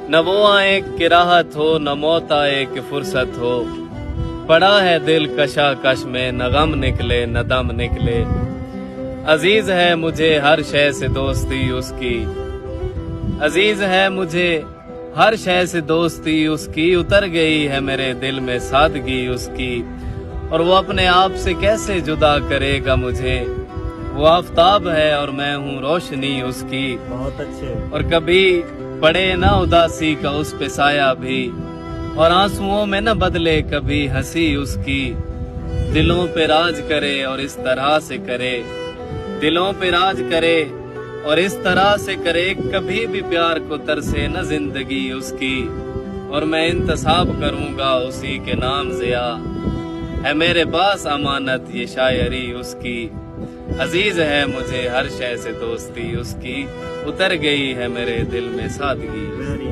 न वो आए कि राहत हो, न मौत आए कि फुर्सत हो। पड़ा है दिल कशाकश में, न गम निकले न दम निकले। अजीज है मुझे हर शय से दोस्ती उसकी, अजीज है मुझे हर शय से दोस्ती उसकी। उतर गई है मेरे दिल में सादगी उसकी, और वो अपने आप से कैसे जुदा करेगा मुझे। वो आफताब है और मैं हूँ रोशनी उसकी। बहुत अच्छे। और कभी पड़े ना उदासी का उस पे साया भी, और आंसुओं में न बदले कभी हंसी उसकी। दिलों पे राज करे और इस तरह से करे, दिलों पे राज करे और इस तरह से करे। कभी भी प्यार को तरसे न जिंदगी उसकी, और मैं इंतसाब करूंगा उसी के नाम ज़िया। है मेरे पास अमानत ये शायरी उसकी, अजीज है मुझे हर शय से दोस्ती उसकी। उतर गई है मेरे दिल में सादगी। वेरी